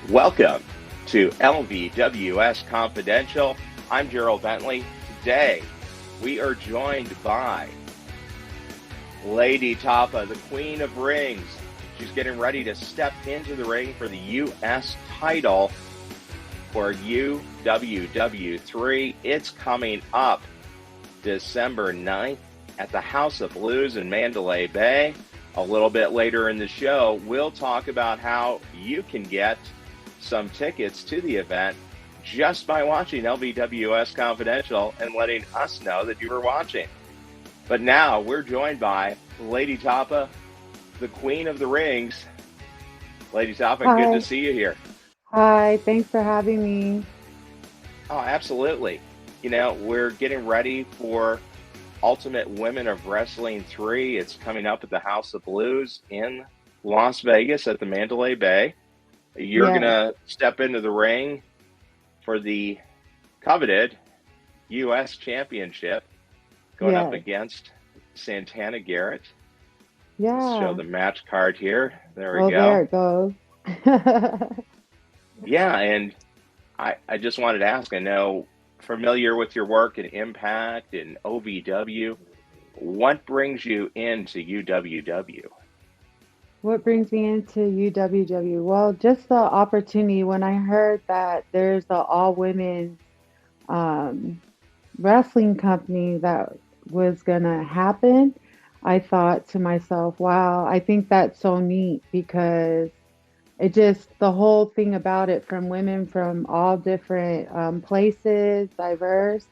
Welcome to LVWS Confidential. I'm Gerald Bentley. Today, we are joined by Lei'd Tapa, the Queen of Rings. She's getting ready to step into the ring for the U.S. title for UWW3. It's coming up December 9th at the House of Blues in Mandalay Bay. A little bit later in the show, we'll talk about how you can get some tickets to the event just by watching LVWS Confidential and letting us know that you were watching. But now we're joined by Lei'd Tapa, the Queen of the Rings. Lei'd Tapa, Hi. good to see you here. Hi, thanks for having me. Oh, absolutely. You know, we're getting ready for Ultimate Women of Wrestling 3. It's coming up at the House of Blues in Las Vegas at the Mandalay Bay. You're Yes, going to step into the ring for the coveted U.S. Championship, going up yes, against Santana Garrett. Let's show yeah. the match card here. There we Oh, there go. it goes. Yeah, and I just wanted to ask, I know familiar with your work in Impact and OVW. What brings you into UWW? What brings me into UWW? Well, just the opportunity when I heard that there's a all women's um, wrestling company that was gonna happen, I thought to myself, wow, I think that's so neat because it just the whole thing about it from women from all different places, diverse,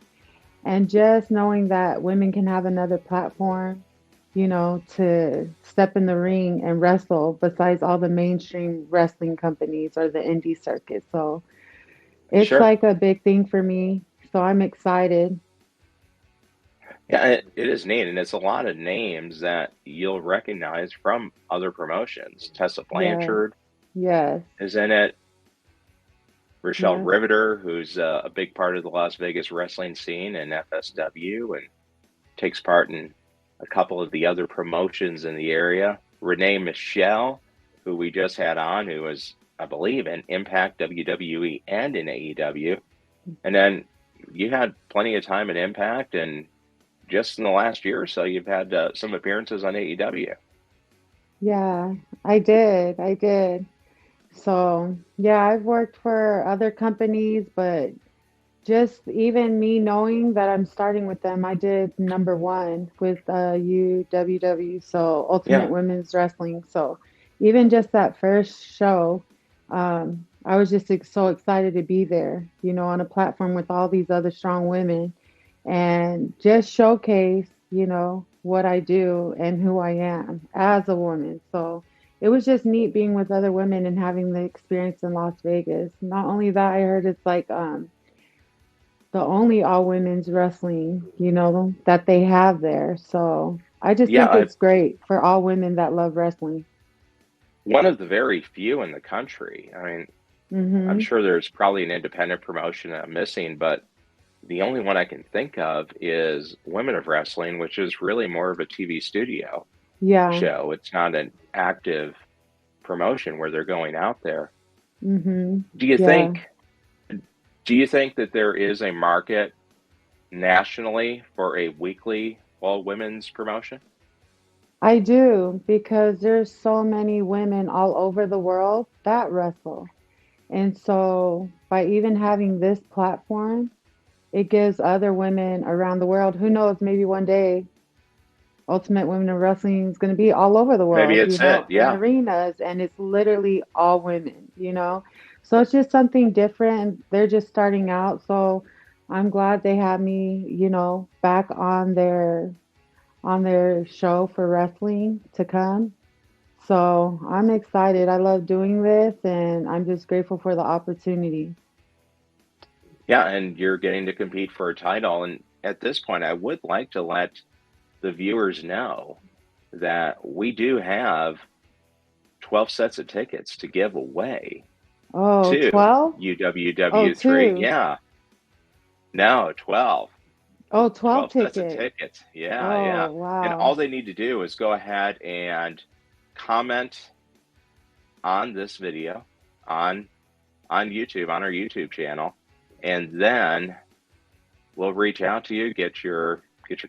and just knowing that women can have another platform, to step in the ring and wrestle besides all the mainstream wrestling companies or the indie circuit. So it's Sure. like a big thing for me. So I'm excited. Yeah, it is neat, and it's a lot of names that you'll recognize from other promotions. Tessa Yes, Blanchard yes, is in it. Rachelle yes. Riveter, who's a big part of the Las Vegas wrestling scene and FSW, and takes part in a couple of the other promotions in the area. Renee Michelle, who we just had on, who was, I believe, in Impact, WWE, and in AEW. And then you had plenty of time in Impact, and just in the last year or so, you've had some appearances on AEW. Yeah, I did. I did. So, yeah, I've worked for other companies, but just even me knowing that I'm starting with them, I did number one with UWW, so Yeah, Ultimate Women's Wrestling. So even just that first show, I was just so excited to be there, on a platform with all these other strong women and just showcase, what I do and who I am as a woman. So it was just neat being with other women and having the experience in Las Vegas. Not only that, I heard it's like the only all women's wrestling, that they have there. So I just yeah. think it's great for all women that love wrestling. One of the very few in the country. I mean, I'm Hmm. sure there's probably an independent promotion that I'm missing, but the only one I can think of is Women of Wrestling, which is really more of a TV studio Yeah. show. It's not an active promotion where they're going out there. Hmm. Do you Yeah. think do you think that there is a market nationally for a weekly all women's promotion? I do because there's so many women all over the world that wrestle. And so by even having this platform, it gives other women around the world, who knows, maybe one day Ultimate Women in Wrestling is going to be all over the Maybe world, it's it. in Yeah. arenas, and it's literally all women. So it's just something different. They're just starting out. So I'm glad they have me, back on their show for wrestling to come. So I'm excited. I love doing this, and I'm just grateful for the opportunity. Yeah, and you're getting to compete for a title. And at this point, I would like to let the viewers know that we do have 12 sets of tickets to give away Oh, to 12? Oh, UWW3. two. Yeah, no, 12. Oh, 12 12 sets of tickets. tickets. Yeah, Oh, yeah. And wow. all they need to do is go ahead and comment on this video on on YouTube, on our YouTube channel, and then we'll reach out to you, get your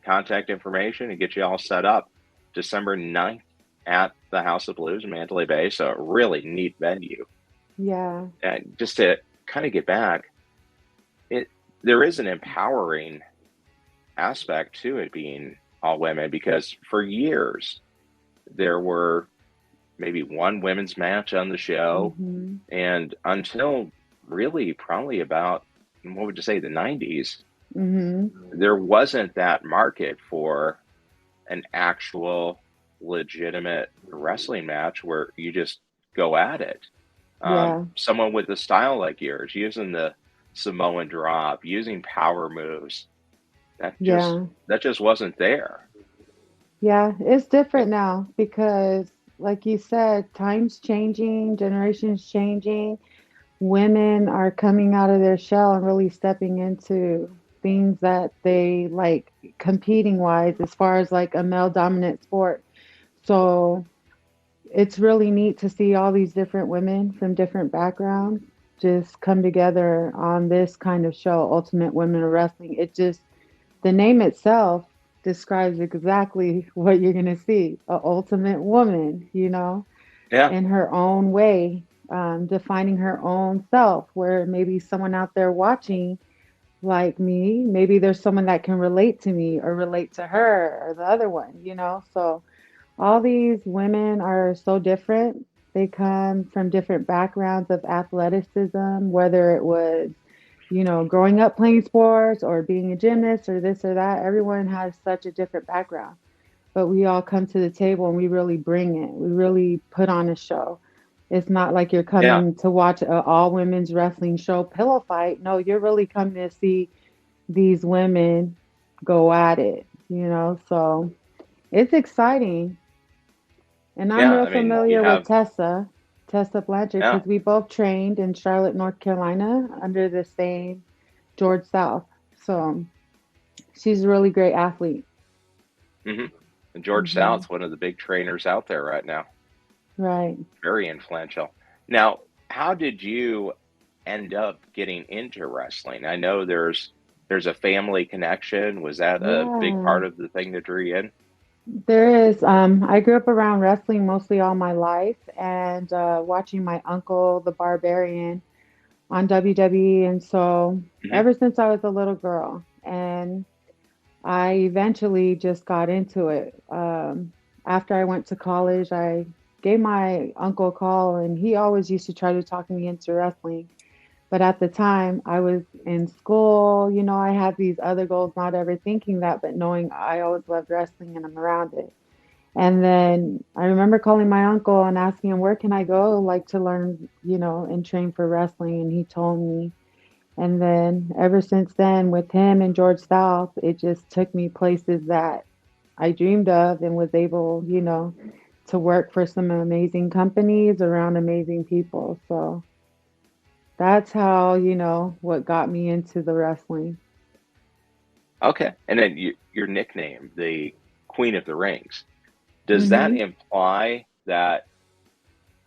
contact information, and get you all set up December 9th at the House of Blues in Mandalay Bay. So a really neat venue. Yeah. And just to kind of get back, there is an empowering aspect to it being all women, because for years there were maybe one women's match on the show, Hmm. and until really probably about, what would you say, the 90s, Hmm. there wasn't that market for an actual legitimate wrestling match where you just go at it. Yeah. Someone with a style like yours, using the Samoan drop, using power moves, Yeah. that just wasn't there. Yeah. It's different now because, like you said, time's changing, generations changing. Women are coming out of their shell and really stepping into things that they like competing wise, as far as like a male dominant sport. So it's really neat to see all these different women from different backgrounds just come together on this kind of show, Ultimate Women of Wrestling. It just, the name itself describes exactly what you're going to see, a ultimate woman, Yeah, in her own way, defining her own self, where maybe someone out there watching like me, maybe there's someone that can relate to me or relate to her or the other one. So all these women are so different. They come from different backgrounds of athleticism, whether it was, growing up playing sports or being a gymnast or this or that. Everyone has such a different background, but we all come to the table and we really bring it. We really put on a show. It's not like you're yeah, coming to watch an all women's wrestling show pillow fight. No, you're really coming to see these women go at it. So it's exciting. And I'm yeah. real I mean, you familiar with have, Tessa Blanchard, yeah, because we both trained in Charlotte, North Carolina under the same George South. So she's a really great athlete. hmm and George Hmm. South's one of the big trainers out there right now. Right. Very influential. Now, how did you end up getting into wrestling? I know there's a family connection. Was that a big Yeah, part of the thing that drew you in? there is. I grew up around wrestling mostly all my life and watching my uncle, the Barbarian, on WWE. And so Hmm. ever since I was a little girl, and I eventually just got into it. After I went to college, I gave my uncle a call, and he always used to try to talk me into wrestling. But at the time, I was in school. I had these other goals, not ever thinking that, but knowing I always loved wrestling and I'm around it. And then I remember calling my uncle and asking him, where can I go, like to learn, and train for wrestling? And he told me. And then ever since then, with him and George South, it just took me places that I dreamed of and was able, to work for some amazing companies around amazing people. So that's how, what got me into the wrestling. Okay. And then your nickname, the Queen of the Rings, does that Hmm. imply that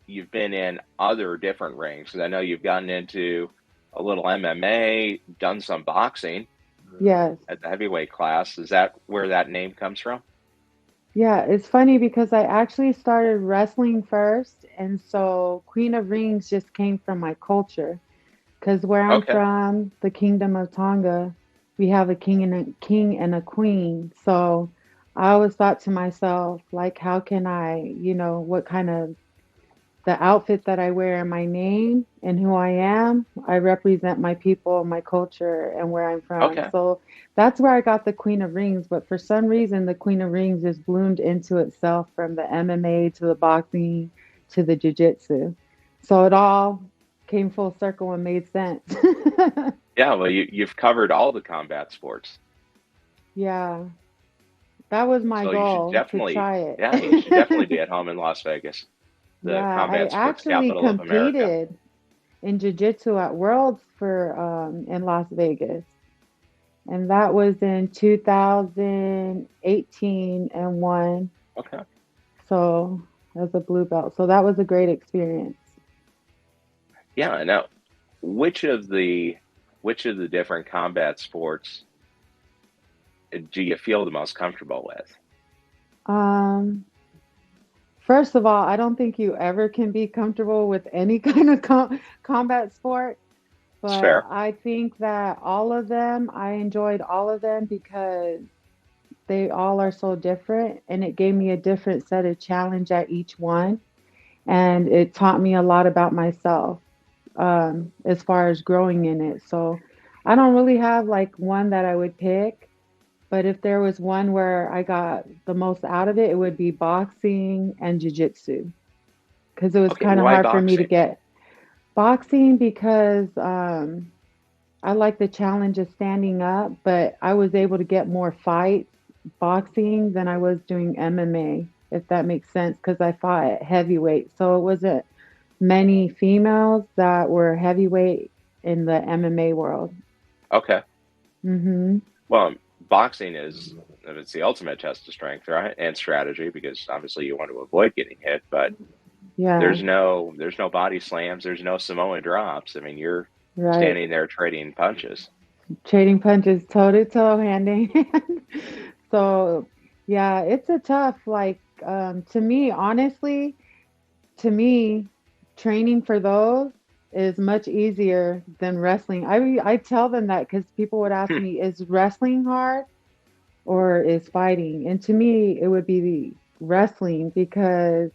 you've been in other different rings? Because I know you've gotten into a little MMA, done some boxing Yes. at the heavyweight class. Is that where that name comes from? Yeah, it's funny because I actually started wrestling first. And so Queen of Rings just came from my culture. Because where I'm Okay. from, the Kingdom of Tonga, we have a king and a queen. So I always thought to myself, like, how can I, what kind of the outfit that I wear and my name and who I am, I represent my people, my culture, and where I'm from. Okay. So that's where I got the Queen of Rings. But for some reason, the Queen of Rings just bloomed into itself, from the MMA to the boxing to the jiu-jitsu. So it all came full circle and made sense. Yeah, well, you've covered all the combat sports. Yeah, that was my So you should goal, to definitely, try yeah, you should definitely it. be at home in Las Vegas, the Yeah, I combat sports actually capital of America. competed in jiu-jitsu at Worlds for in Las Vegas. And that was in 2018 and won. Okay. So as a blue belt. So that was a great experience. Yeah, I know. which of the different combat sports do you feel the most comfortable with? Um, First of all, I don't think you ever can be comfortable with any kind of combat sport, It's but fair. I think that all of them, I enjoyed all of them because they all are so different and it gave me a different set of challenge at each one. And it taught me a lot about myself as far as growing in it. So I don't really have like one that I would pick, but if there was one where I got the most out of it, it would be boxing and jiu-jitsu because it was Okay, kind of why hard for me to boxing? get boxing because I like the challenge of standing up, but I was able to get more fights boxing than I was doing MMA, if that makes sense, because I fought at heavyweight. So it wasn't many females that were heavyweight in the MMA world. Okay. Hmm. Well, boxing is it's the ultimate test of strength, right? And strategy, because obviously you want to avoid getting hit, but Yeah, there's no body slams, there's no Samoan drops. I mean, you're right. standing there trading punches. Trading punches toe to toe, hand in hand. So, yeah, it's a tough, like, to me, honestly, to me, training for those is much easier than wrestling. I tell them that because people would ask Hmm. me, is wrestling hard or is fighting? And to me, it would be the wrestling because,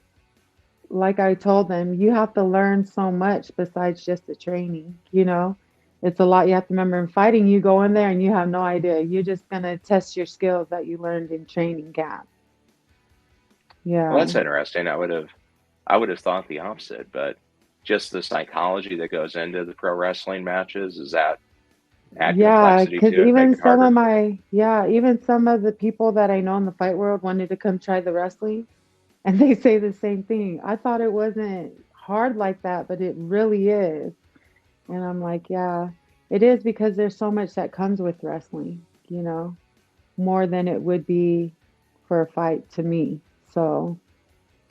like I told them, you have to learn so much besides just the training, you know? It's a lot you have to remember. In fighting, you go in there and you have no idea. You're just gonna test your skills that you learned in training camp. Well, Yeah. that's interesting. I would have thought the opposite, but just the psychology that goes into the pro wrestling matches, is that add Yeah, complexity because to it, make even it some of harder? my, yeah, even some of the people that I know in the fight world wanted to come try the wrestling, and they say the same thing. I thought it wasn't hard like that, but it really is. And I'm like, yeah, it is because there's so much that comes with wrestling, you know, more than it would be for a fight to me. So,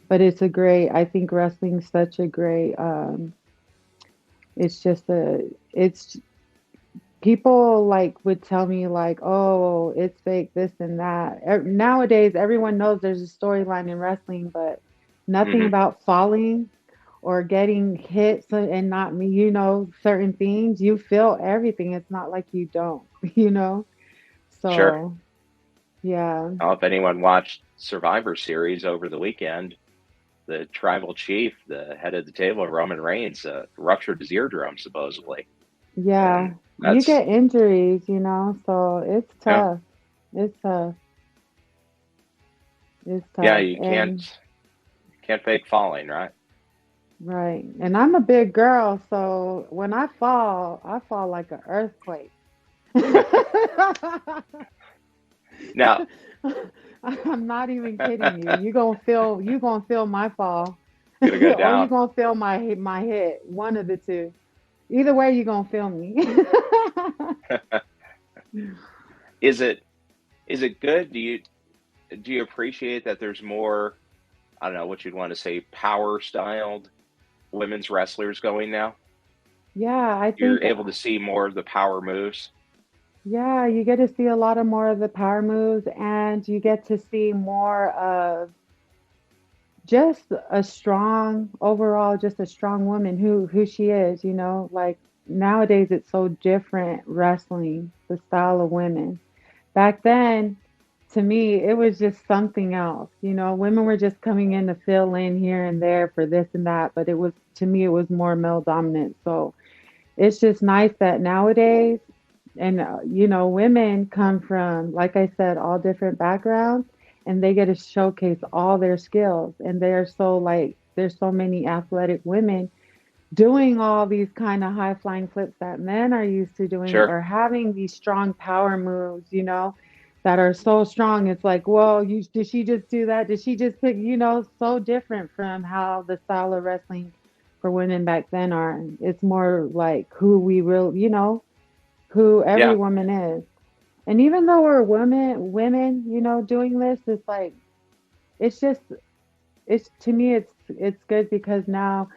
but it's a great, I think wrestling's such a great, it's just it's people like would tell me like, oh, it's fake, this and that. Nowadays, everyone knows there's a storyline in wrestling, but nothing Hmm. about falling or getting hit and not me, certain things. You feel everything. It's not like you don't, you know? Sure. So, yeah. Well, if anyone watched Survivor Series over the weekend, the tribal chief, the head of the table, Roman Reigns, ruptured his eardrum supposedly, Yeah. and You that's get injuries, so it's yeah, tough. It's tough. It's yeah. tough. You And can't fake falling, right? right. And I'm a big girl, so when I fall like an earthquake. Now, I'm not even kidding you. You gonna feel my fall. gonna go Or you down. gonna feel my hit. One of the two. Either way, you gonna feel me. Is it good? Do you appreciate that there's more, I don't know what you'd want to say, power styled women's wrestlers going now? Yeah, I You're think able to see more of the power moves. yeah, you get to see a lot of more of the power moves and you get to see more of just a strong overall, just a strong woman who she is, like nowadays it's so different wrestling, the style of women. Back then, to me, it was just something else. Women were just coming in to fill in here and there for this and that, but it was to me it was more male dominant. So it's just nice that nowadays, and women come from, like I said, all different backgrounds, and they get to showcase all their skills. And they're so like, there's so many athletic women doing all these kind of high flying flips that men are used to doing, Sure. or having these strong power moves, that are so strong. It's like, whoa, did she just do that? Did she just pick, so different from how the style of wrestling for women back then are. It's more like who we really, who every Yeah. woman is. And even though we're women, doing this, it's like it's just it's to me it's good because now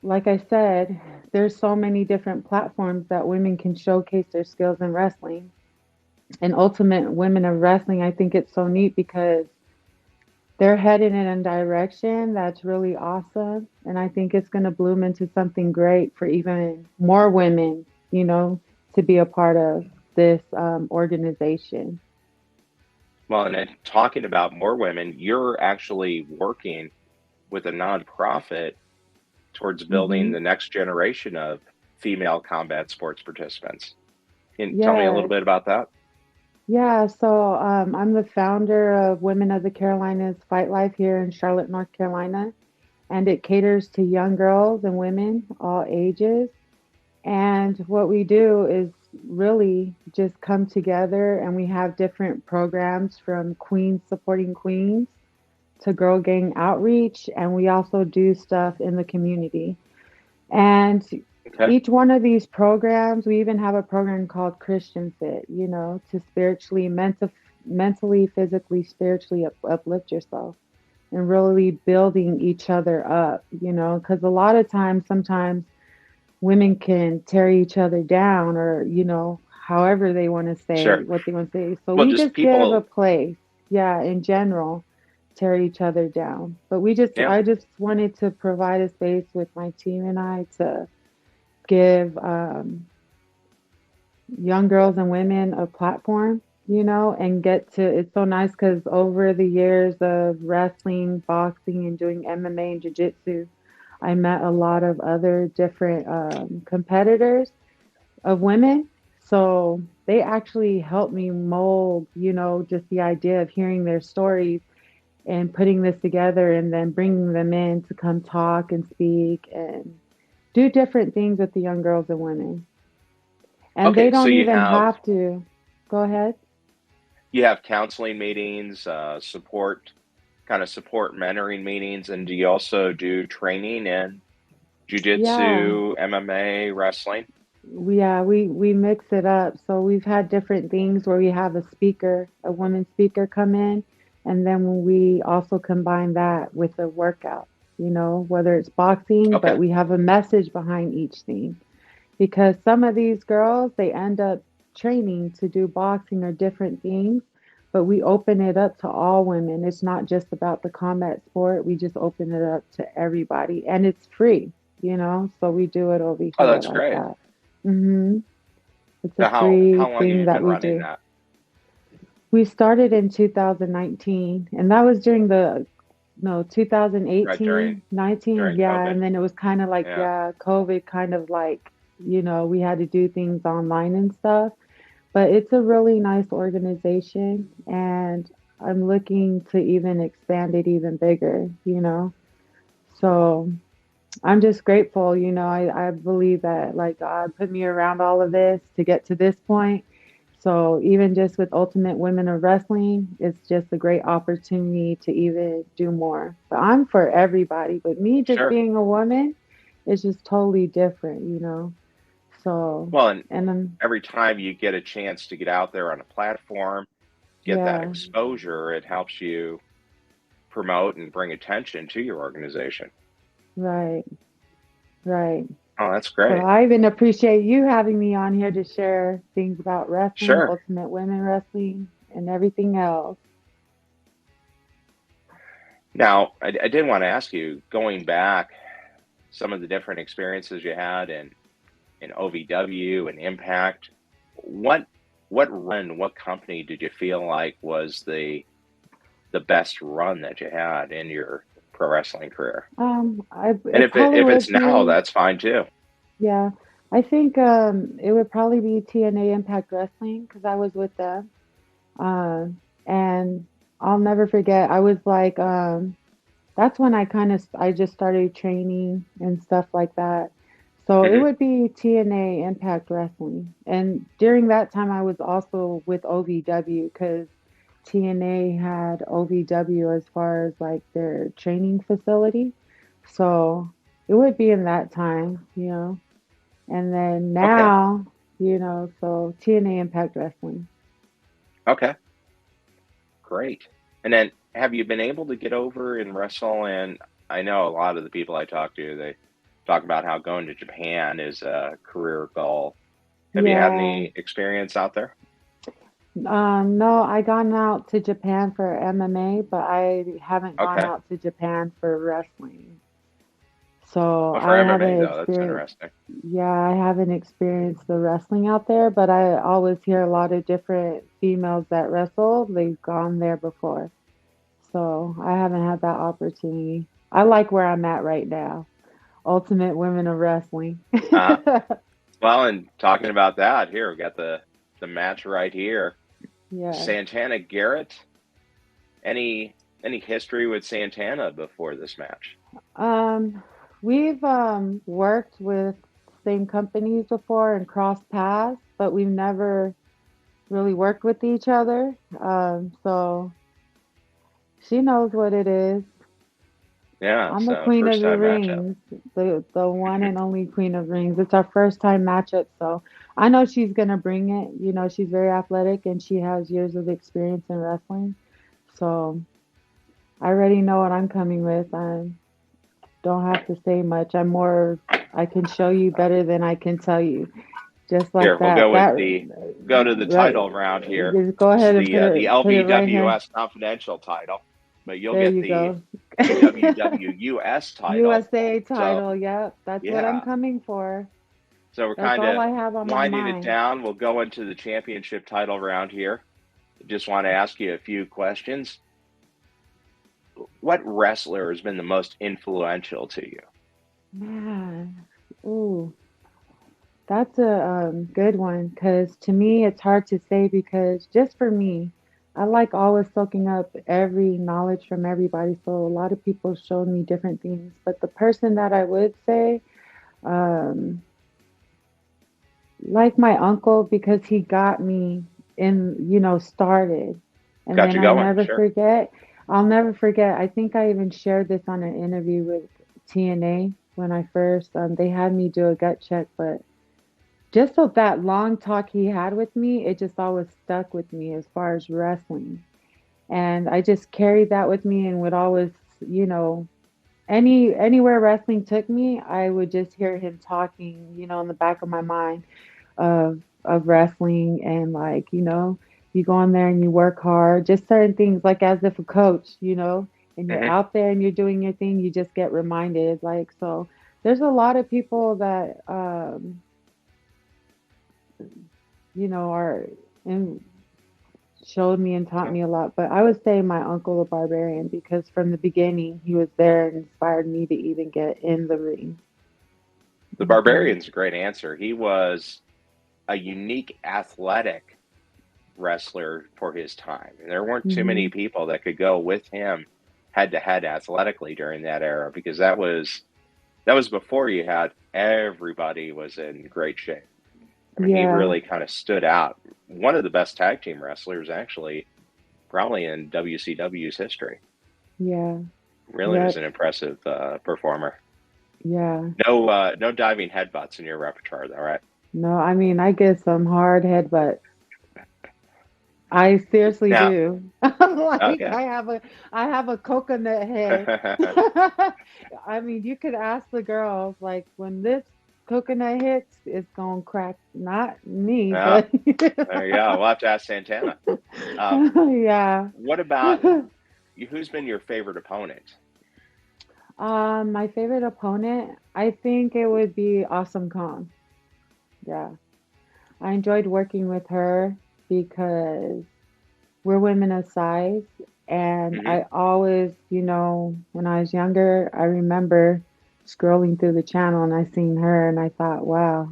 like I said, there's so many different platforms that women can showcase their skills in wrestling. And Ultimate Women of Wrestling, I think it's so neat because they're headed in a direction that's really awesome. And I think it's going to bloom into something great for even more women, to be a part of this organization. Well, and then talking about more women, you're actually working with a nonprofit towards building Hmm. the next generation of female combat sports participants. Can you tell me a little Yes. bit about that? Yeah, so I'm the founder of Women of the Carolinas Fight Life here in Charlotte, North Carolina, and it caters to young girls and women, all ages. And what we do is really just come together and we have different programs from Queens supporting Queens to Girl Gang outreach, and we also do stuff in the community. And Okay, each one of these programs, we even have a program called Christian Fit, to mentally, physically, spiritually uplift yourself and really building each other up, because a lot of times, sometimes women can tear each other down or, however they want to say sure. what they want to say. So Well, we just just give a people, place, yeah, in general, tear each other down. But yeah, I just wanted to provide a space with my team and I to give young girls and women a platform, and it's so nice because over the years of wrestling, boxing, and doing MMA and jiu-jitsu, I met a lot of other different competitors of women. So they actually helped me mold, just the idea of hearing their stories and putting this together and then bringing them in to come talk and speak and do different things with the young girls and women. And they okay. So don't even have to go ahead. you have counseling meetings, support mentoring meetings, and do you also do training in Yeah. jujitsu, MMA, wrestling? We mix it up. So we've had different things where we have a woman speaker come in, and then we also combine that with a workout, whether it's boxing, but Okay. we have a message behind each thing. Because some of these girls, they end up training to do boxing or different things, but we open it up to all women. It's not just about the combat sport. We just open it up to everybody, and it's free, so we do it over Oh, here that's like great. that. hmm it's a So free how long have thing you that been we running do. that? We started in 2019, and that was during the no Right, during 2018, 19, yeah, COVID. and then it was kind of like, Yeah, yeah, COVID kind of like, we had to do things online and stuff, but it's a really nice organization, and I'm looking to even expand it even bigger. So I'm just grateful, I believe that like God put me around all of this to get to this point. So even just with Ultimate Women of Wrestling, it's just a great opportunity to even do more. But I'm for everybody, but me just sure. being a woman is just totally different. So, Well, and and then every time you get a chance to get out there on a platform, get that yeah, exposure, it helps you promote and bring attention to your organization. right, right. Oh, that's So great. I even appreciate you having me on here to share things about wrestling, Sure. Ultimate Women Wrestling, and everything else. Now, I did want to ask you, going back, some of the different experiences you had in OVW and Impact, what what company did you feel like was the best run that you had in your pro wrestling career? And It probably if it's would now, be, that's fine too. yeah. I think it would probably be TNA Impact Wrestling because I was with them. And I'll never forget. I was like, that's when I just started training and stuff like that. So it Hmm. would be TNA Impact Wrestling. And during that time, I was also with OVW because TNA had OVW as far as like their training facility. So it would be in that time. And then Okay. now, so TNA Impact Wrestling. Okay. Great. And then have you been able to get over and wrestle? And I know a lot of the people I talk to, talk about how going to Japan is a career goal. Have you had Yeah. any experience out there? No, I gone out to Japan for MMA, but I haven't gone Okay. out to Japan for wrestling. So Well, I for MMA haven't though, that's experienced, interesting. yeah, I haven't experienced the wrestling out there, but I always hear a lot of different females that wrestle. They've gone there before. So I haven't had that opportunity. I like where I'm at right now. Ultimate Women of Wrestling. Uh, well, and talking about that, here we got the match right here. Yeah. Santana Garrett. Any history with Santana before this match? Um, we've worked with same companies before and crossed paths, but we've never really worked with each other. So she knows what it is. Yeah, I'm the so queen of first the time matchup. rings, the one and only queen of rings. It's our first time matchup, so I know she's gonna bring it. You know, she's very athletic and she has years of experience in wrestling. So I already know what I'm coming with. I don't have to say much. I can show you better than I can tell you. Just like Here, we'll that. go with the go to the Right. title round here. Just go It's ahead and the put it right here. LVWS Confidential title, but you'll There get you the go. UWWUS title. USA So title. Yep, that's what I'm yeah, coming for. so we're That's kind all of I have on my winding it mind. down. We'll go into the championship title round here. Just want to ask you a few questions. What wrestler has been the most influential to you? Man, ooh, that's a good one because to me it's hard to say because just for me, I like always soaking up every knowledge from everybody. So a lot of people showed me different things, but the person that I would say, um, like my uncle, because he got me started, and Got then you going? Sure. I'll never forget. I think I even shared this on an interview with TNA when I first, they had me do a gut check, but just so that long talk he had with me, it just always stuck with me as far as wrestling. And I just carried that with me and would always, you know, anywhere wrestling took me, I would just hear him talking, in the back of my mind of wrestling and like, you go in there and you work hard, just certain things like as if a coach, and you're Hmm. out there and you're doing your thing, you just get reminded. Like, so there's a lot of people that are and showed me and taught me a lot. But I would say my uncle, the Barbarian, because from the beginning he was there and inspired me to even get in the ring. The Hmm. Barbarian's a great answer. He was a unique athletic wrestler for his time. And there weren't too many Hmm. people that could go with him head to head athletically during that era because that was before you had everybody was in great shape. I mean, he Yeah, really kind of stood out. One of the best tag team wrestlers, actually, probably in WCW's history. yeah, Really was yep, an impressive performer. yeah. No diving headbutts in your repertoire, though, right? No, I mean I get some hard headbutts. I seriously Now, do. Like okay. I have a coconut head. I mean, you could ask the girls like when this coconut hits, it's gonna crack. Not me, Yeah, but there you go. We'll have to ask Santana. Um, yeah. what about who's been your favorite opponent? My favorite opponent, I think it would be Awesome Kong. Yeah. I enjoyed working with her because we're women of size. And Hmm. I always, when I was younger, I remember scrolling through the channel and I seen her and I thought, wow,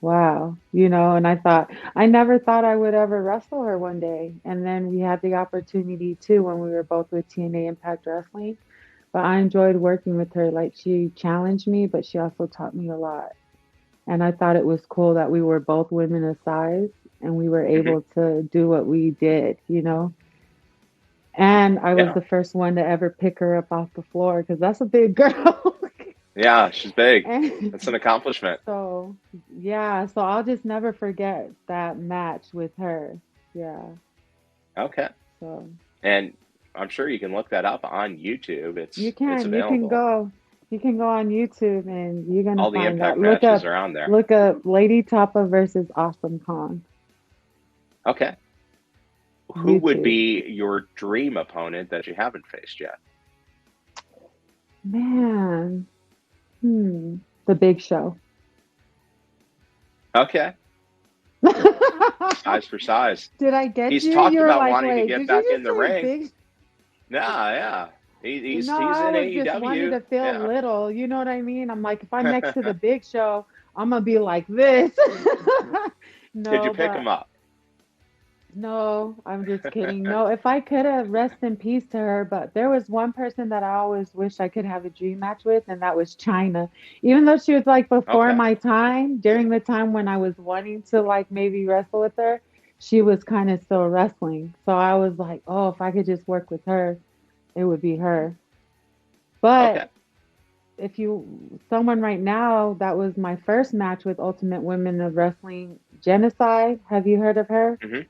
wow, and I thought, I never thought I would ever wrestle her one day. And then we had the opportunity too when we were both with TNA Impact Wrestling. But I enjoyed working with her. Like she challenged me, but she also taught me a lot. And I thought it was cool that we were both women of size and we were Hmm. able to do what we did. And I was Yeah, the first one to ever pick her up off the floor because that's a big girl. yeah, she's big. That's an And accomplishment. so, yeah, so I'll just never forget that match with her. Yeah. Okay, So and I'm sure you can look that up on YouTube. you It's can available. go. You can go on YouTube and you're gonna All the find that. Impact matches are on there. Look up Lei'd Tapa versus Awesome Kong. Okay. Who would YouTube. be your dream opponent that you haven't faced yet? Man. The Big Show. Okay. Size for size. Did I get He's you? talked You were about like, wanting to wait, get did you back just in the say ring. big? Nah, yeah. He's No, in I was just wanting AEW. to feel Yeah. little. You know what I mean? I'm like, if I'm next to the Big Show, I'm gonna be like this. Did you No, pick but him up? no, I'm just kidding. No, if I could have, rest in peace to her, but there was one person that I always wish I could have a dream match with, and that was China. Even though she was like before Okay. my time, during the time when I was wanting to like maybe wrestle with her, she was kind of still wrestling. So I was like, oh, if I could just work with her, it would be her. Okay. But if you, someone right now, that was my first match with Ultimate Women of Wrestling, Genocide. Have you heard of her? Hmm.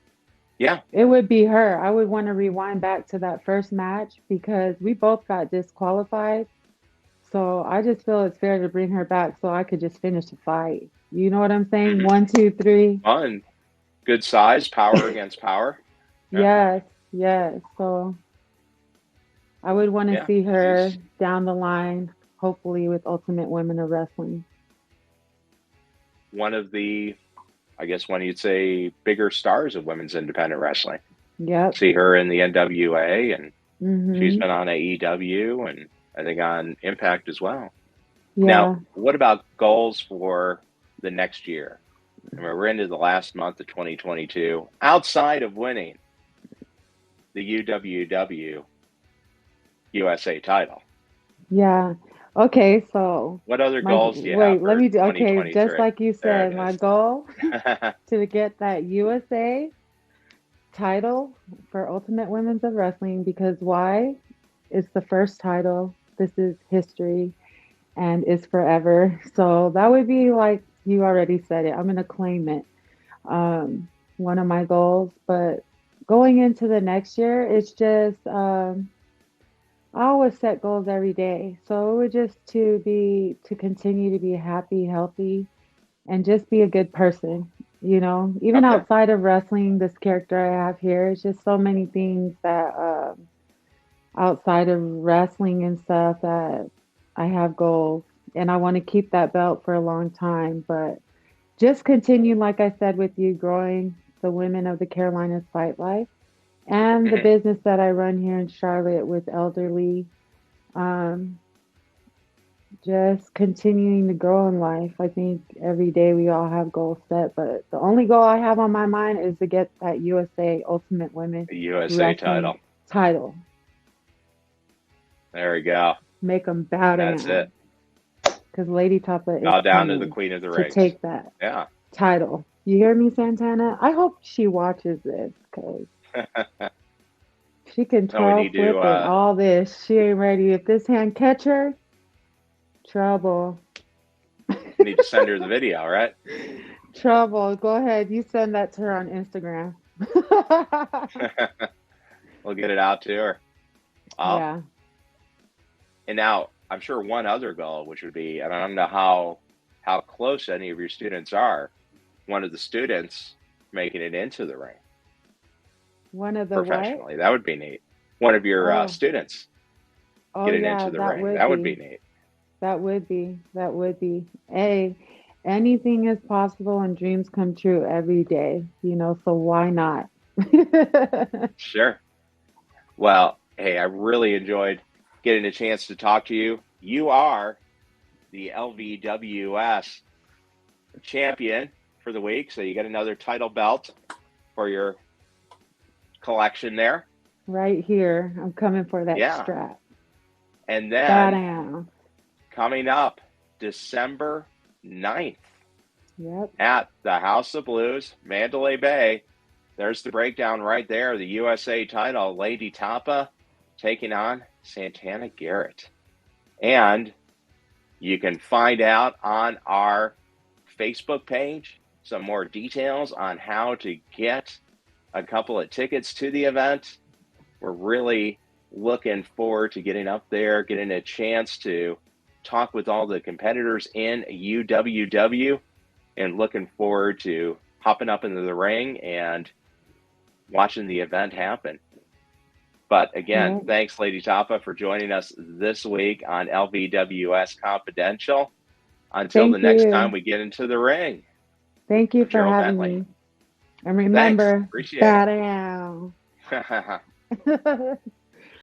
Yeah. It would be her. I would want to rewind back to that first match because we both got disqualified. So I just feel it's fair to bring her back so I could just finish the fight. You know what I'm saying? Hmm. 1, 2, 3. Fun. Good size, power against power. Yeah. Yes, yes. So I would want to Yeah. see her She's down the line, hopefully with Ultimate Women of Wrestling. one of the, I guess, one you'd say bigger stars of women's independent wrestling. Yep. See her in the NWA, and she's Mhm. been on AEW and I think on Impact as well. Now, Yeah. what about goals for the next year? I mean, we're into the last month of 2022. Outside of winning the UWW USA title, Yeah. Okay, so what other my goals do you have wait, let for me do okay, just 2023? like you There said, it my is. goal to get that USA title for Ultimate Women's of Wrestling because why? It's the first title. This is history and is forever. So that would be like you already said it. I'm gonna claim it. One of my goals, but going into the next year, it's just I always set goals every day. So it would just to continue to be happy, healthy, and just be a good person. You know, even Okay. outside of wrestling, this character I have here, it's just so many things that outside of wrestling and stuff that I have goals and I want to keep that belt for a long time. But just continue, like I said, with you growing the Women of the Carolinas Fight Life and the Hmm. business that I run here in Charlotte with elderly. Um, just continuing to grow in life. I think every day we all have goals set, but the only goal I have on my mind is to get that USA Ultimate Women The USA Wrestling title. title. There we go. Make them bow That's it. down because Lady Tapa is Bow down to the coming Queen of the to Rings. take that Yeah. title. You hear me, Santana? I hope she watches this because she can No, we 12 need to flip and all this. She ain't ready. If this hand catch her, trouble. send her the video, right? Trouble. Go ahead. You send that to her on Instagram. We'll get it out to her. Yeah. And now I'm sure one other goal, which would be, and I don't know how close any of your students are, one of the students making it into the ring One of the what? professionally. That would be neat. One of your Oh, students oh getting yeah, into the that ring. would That would be be. neat. That would be. That would be. Hey, anything is possible and dreams come true every day, so why not? Sure. Well, hey, I really enjoyed getting a chance to talk to you. You are the LVWS champion for the week, so you get another title belt for your collection there. Right here. I'm coming for that Yeah. strap. And Bow then down. coming up December 9th Yep. at the House of Blues, Mandalay Bay. There's the breakdown right there. The USA title, Lei'd Tapa taking on Santana Garrett. And you can find out on our Facebook page some more details on how to get a couple of tickets to the event. We're really looking forward to getting up there, getting a chance to talk with all the competitors in UWW, and looking forward to hopping up into the ring and watching the event happen. But again, thanks, Lei'd Tapa, for joining us this week on LVWS Confidential. Until the next time we get into the ring. Thank you I'm for Gerald having Bentley. me. And remember, Appreciate bow down. it.